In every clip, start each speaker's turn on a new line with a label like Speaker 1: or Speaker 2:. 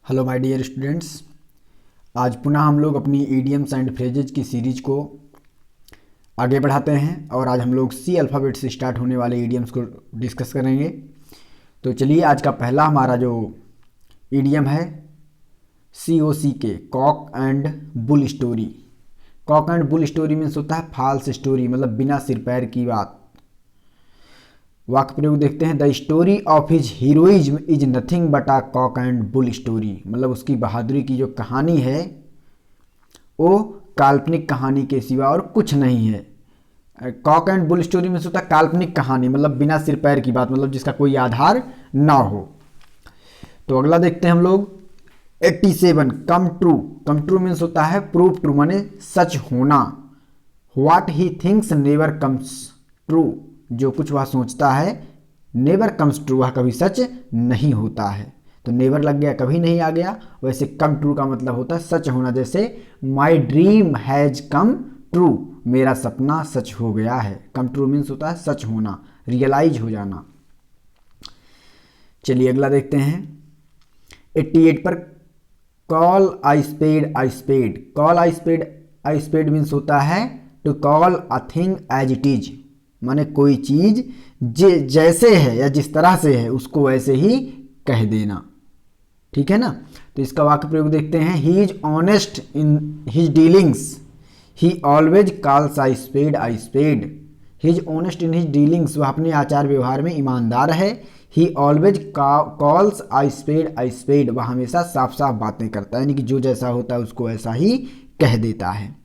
Speaker 1: Hello my dear students. आज पुनः हम लोग अपनी इडियम्स एंड फ्रेजेज की सीरीज को आगे बढ़ाते हैं और आज हम लोग सी अल्फ़ाबेट से स्टार्ट होने वाले इडियम्स को डिस्कस करेंगे। तो चलिए, आज का पहला हमारा जो इडियम है COCK, cock and bull story. Cock and bull story means होता है फॉल्स स्टोरी, मतलब बिना सिर पैर की बात। वाक्य प्रयोग देखते हैं। The story of his heroism is nothing but a cock and bull story, मतलब उसकी बहादुरी की जो कहानी है वो काल्पनिक कहानी के सिवा और कुछ नहीं है। कॉक एंड बुल स्टोरी में होता है काल्पनिक कहानी, मतलब बिना सिर पैर की बात, मतलब जिसका कोई आधार ना हो। तो अगला देखते हैं हम लोग 87, come true. Come true means होता है प्रूव ट्रू, माने सच होना। What he thinks never comes true, जो कुछ वह सोचता है नेवर कम्स ट्रू, वह कभी सच नहीं होता है। तो नेवर लग गया, कभी नहीं आ गया। वैसे कम ट्रू का मतलब होता है सच होना, जैसे my dream has come true, मेरा सपना सच हो गया है। कम ट्रू मीन्स होता है सच होना, रियलाइज हो जाना। चलिए अगला देखते हैं 88 पर, call a spade a spade. Call a spade a spade means होता है to call a thing as it is, माने कोई चीज जैसे है या जिस तरह से है उसको वैसे ही कह देना। ठीक है ना। तो इसका वाक्य प्रयोग देखते हैं। He is honest in his dealings, he always calls a spade a spade. He is honest in his dealings, वह अपने आचार व्यवहार में ईमानदार है। He always calls a spade, वह हमेशा साफ साफ बातें करता है, यानी कि जो जैसा होता है उसको ऐसा ही कह देता है।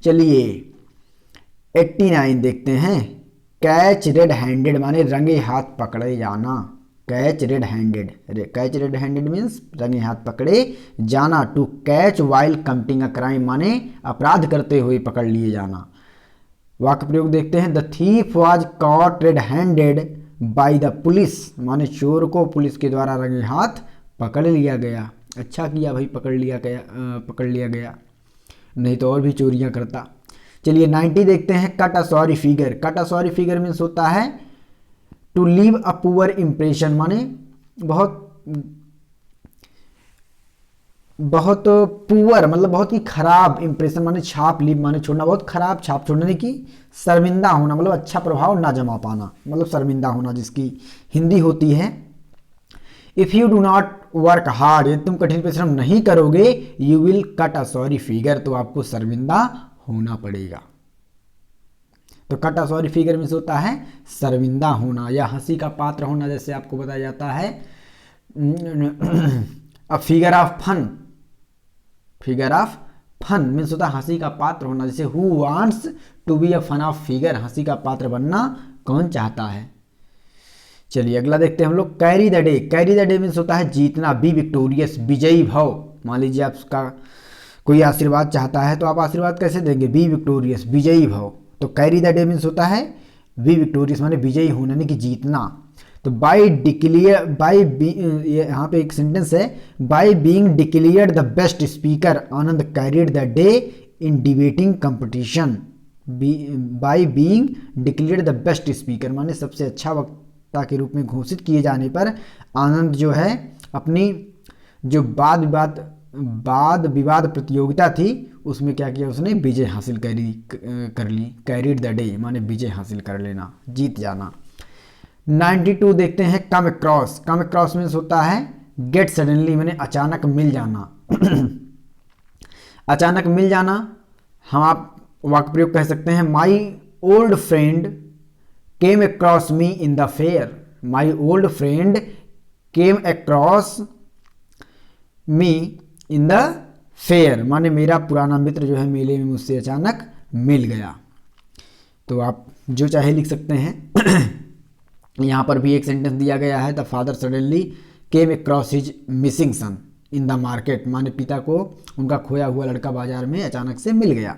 Speaker 1: चलिए 89 देखते हैं। कैच रेड हैंडेड माने रंगे हाथ पकड़े जाना। Catch red handed, catch red handed means रंगे हाथ पकड़े जाना। To catch while committing a crime माने अपराध करते हुए पकड़ लिए जाना। वाक्य प्रयोग देखते हैं। The thief was cot red handed by the police, माने चोर को पुलिस के द्वारा रंगे हाथ पकड़ लिया गया। अच्छा किया भाई, पकड़ लिया गया, नहीं तो और भी चोरियां करता। चलिए 90 देखते हैं। Cut a sorry figure. Cut a sorry figure means होता है to leave a poor impression, माने बहुत पुअर मतलब बहुत ही खराब इंप्रेशन, माने छाप लीव माने छोड़ना, बहुत खराब छाप छोड़ने की। शर्मिंदा होना मतलब अच्छा प्रभाव ना जमा पाना, मतलब शर्मिंदा होना, जिसकी हिंदी होती है if you do not work hard, यदि तुम कठिन परिश्रम नहीं करोगे, you will cut a sorry figure, तो आपको शर्मिंदा होना पड़ेगा। तो cut a sorry figure means होता है शर्मिंदा होना या हंसी का पात्र होना, जैसे आपको बताया जाता है a figure of fun. Figure of fun means होता है हंसी का पात्र होना, जैसे who wants to be a fun of figure, हंसी का पात्र बनना कौन चाहता है। चलिए अगला देखते हैं हम लोग। Carry the day. Carry the day means होता है जीतना, बी विक्टोरियस, विजयी भव। मान लीजिए आपका कोई आशीर्वाद चाहता है तो आप आशीर्वाद कैसे देंगे, बी विक्टोरियस, विजयी भव। तो कैरी द डे मीन्स होता है बी विक्टोरियस माने विजयी होना, यानी कि जीतना। तो बाई डिक्लेयर, यहाँ पे एक सेंटेंस है, by being declared the best speaker Anand carried the day in debating competition. By being declared the best speaker माने सबसे अच्छा वक्ता के रूप में घोषित किए जाने पर आनंद जो है अपनी जो वाद विवाद प्रतियोगिता थी उसमें क्या किया, उसने विजय हासिल कर ली। कैरिड द डे माने विजय हासिल कर लेना, जीत जाना। 92 देखते हैं। Come across. Come across means होता है गेट सडनली माने अचानक मिल जाना। अचानक मिल जाना हम आप वाक्य प्रयोग कह सकते हैं। My old friend came across me in the fair. My old friend came across me in the fair माने मेरा पुराना मित्र जो है मेले में मुझसे अचानक मिल गया। तो आप जो चाहे लिख सकते हैं। यहाँ पर भी एक सेंटेंस दिया गया है। The father suddenly came across his missing son in the market, माने पिता को उनका खोया हुआ लड़का बाजार में अचानक से मिल गया।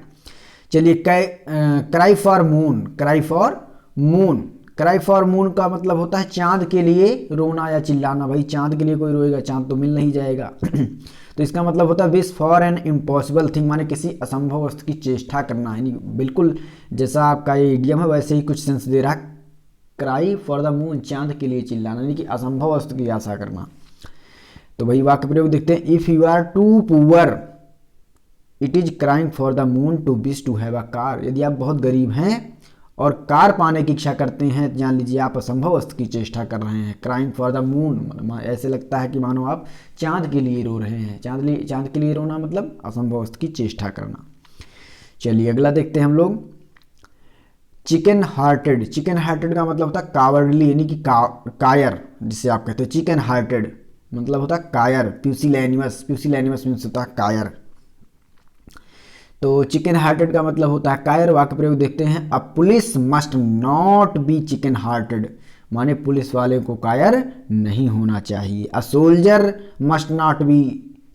Speaker 1: चलिए cry for moon. Cry for moon. Cry for moon का मतलब होता है चांद के लिए रोना या चिल्लाना। भाई चांद के लिए कोई रोएगा, चांद तो मिल नहीं जाएगा। तो इसका मतलब होता है wish for an impossible thing, माने किसी असंभव वस्तु की चेष्टा करना है। बिल्कुल जैसा आपका ये इडियम है वैसे ही कुछ सेंस दे रहा है। क्राई फॉर द मून, चांद के लिए चिल्लाना, यानी कि असंभव वस्तु की आशा करना। तो वही वाक्य प्रयोग देखते हैं, if you are too poor it is crying for the moon to wish to have a car. यदि आप बहुत गरीब हैं और कार पाने की इच्छा करते हैं, जान लीजिए आप असंभव वस्तु की चेष्टा कर रहे हैं। क्राइंग फॉर द मून, ऐसे लगता है कि मानो आप चांद के लिए रो रहे हैं। चांद के लिए रोना मतलब असंभव वस्तु की चेष्टा करना। चलिए अगला देखते हैं हम लोग, चिकन हार्टेड। चिकन हार्टेड का मतलब होता है कावर्डली, यानी कि कायर, जिसे आप कहते हैं चिकन हार्टेड मतलब होता है कायर। प्यूसिलैनिमस, प्यूसिलैनिमस मीन्स होता है कायर। तो चिकन हार्टेड का मतलब होता है कायर। वाक्य प्रयोग देखते हैं, अ police must not be chicken hearted, माने पुलिस वाले को कायर नहीं होना चाहिए। A soldier must not be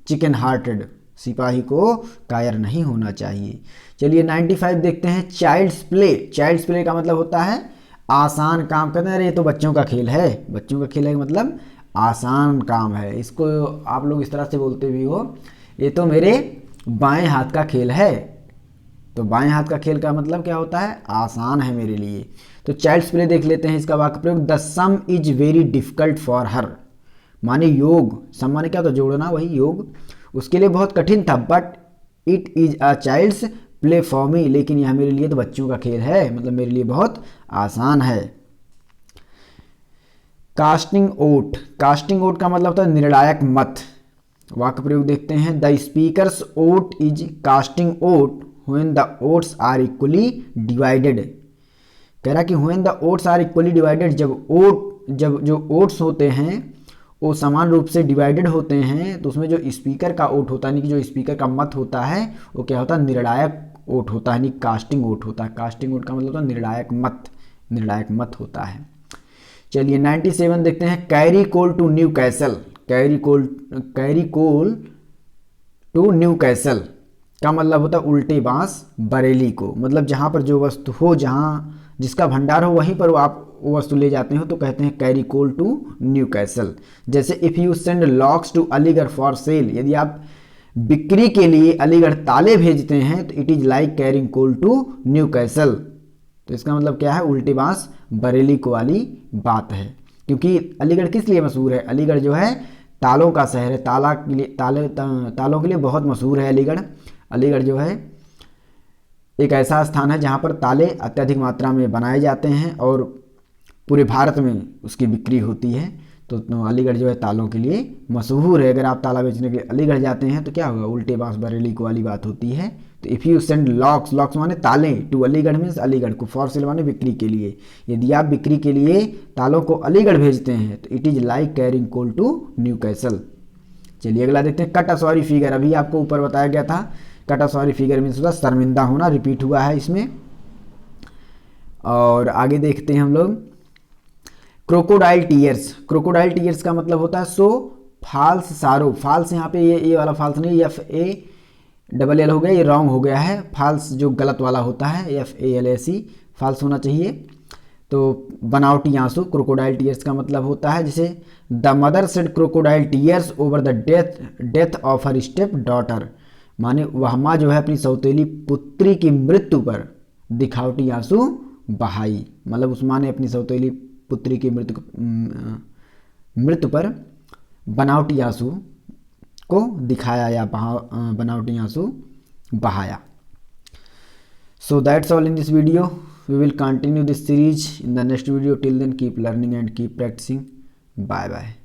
Speaker 1: chicken hearted, सिपाही को कायर नहीं होना चाहिए। चलिए 95 देखते हैं, चाइल्ड्स प्ले। चाइल्ड्स प्ले का मतलब होता है आसान काम करना। अरे ये तो बच्चों का खेल है, बच्चों का खेल है मतलब आसान काम है। इसको आप लोग इस तरह से बोलते भी हो, ये तो मेरे बाएं हाथ का खेल है। तो बाएं हाथ का खेल का मतलब क्या होता है, आसान है मेरे लिए। तो चाइल्ड्स प्ले देख लेते हैं इसका वाक्य प्रयोग, the some is very difficult for her, माने योग, सम माने क्या, तो जोड़ना, वही योग उसके लिए बहुत कठिन था। But it is a child's play for me, लेकिन यह मेरे लिए तो बच्चों का खेल है, मतलब मेरे लिए बहुत आसान है। कास्टिंग ओट। कास्टिंग ओट का मतलब होता है निर्णायक मत। वाक्य प्रयोग देखते हैं, the speaker's vote is casting vote when the votes are equally divided. कह रहा कि when the votes are equally divided, जब जो ओट्स होते हैं वो समान रूप से डिवाइडेड होते हैं, तो उसमें जो स्पीकर का ओट होता है, यानी कि जो स्पीकर का मत होता है वो क्या होता है, निर्णायक ओट होता है, यानी कास्टिंग ओट होता है। कास्टिंग ओट का मतलब होता है निर्णायक मत होता है। चलिए 97 देखते हैं, carry coal to Newcastle. Carry coal to Newcastle का मतलब होता है उल्टे बांस बरेली को, मतलब जहाँ पर जो वस्तु हो, जहाँ जिसका भंडार हो वहीं पर आप वो वस्तु ले जाते हो तो कहते हैं carry coal to Newcastle. जैसे if you send locks to Aligarh for sale, यदि आप बिक्री के लिए अलीगढ़ ताले भेजते हैं तो it is like carrying coal to Newcastle. तो इसका मतलब क्या है, उल्टे बांस बरेली को वाली बात है। क्योंकि अलीगढ़ किस लिए मशहूर है, अलीगढ़ जो है तालों का शहर है, तालों के लिए बहुत मशहूर है अलीगढ़। अलीगढ़ जो है एक ऐसा स्थान है जहाँ पर ताले अत्यधिक मात्रा में बनाए जाते हैं और पूरे भारत में उसकी बिक्री होती है। तो अलीगढ़ जो है तालों के लिए मशहूर है। अगर आप ताला बेचने के लिए अलीगढ़ जाते हैं तो क्या होगा, उल्टे बांस बरेली को वाली बात होती है। तो इफ़ यू सेंड लॉक्स माने ताले, टू अलीगढ़ मीन्स अलीगढ़ को, फॉर सेल माने बिक्री के लिए। यदि आप बिक्री के लिए तालों को अलीगढ़ भेजते हैं तो it is like carrying coal to Newcastle. चलिए अगला देखते हैं, कट अ सॉरी फिगर। अभी आपको ऊपर बताया गया था cut a sorry figure means होता शर्मिंदा होना, रिपीट हुआ है इसमें। और आगे देखते हैं हम लोग, क्रोकोडाइल टीयर्स। क्रोकोडाइल टीयर्स का मतलब होता है सो फाल्स सारो। फाल्स यहाँ पे ये वाला फाल्स नहीं, FALL हो गया, ये रॉन्ग हो गया है। फाल्स जो गलत वाला होता है FALS फाल्स होना चाहिए। तो बनावटी आंसू, क्रोकोडाइल टीयर्स का मतलब होता है जैसे the mother said crocodile tears over the death of her step daughter, माने वह माँ जो है अपनी सौतेली पुत्री की मृत्यु पर दिखावटी आंसू बहाई। मतलब उस माँ ने अपनी सौतेली पुत्री की मृत्यु पर बनावटी आंसू को दिखाया या बनावटी आंसू बहाया। So that's all in this video. We will continue this series in the next video. Till then, keep learning and keep practicing. Bye bye.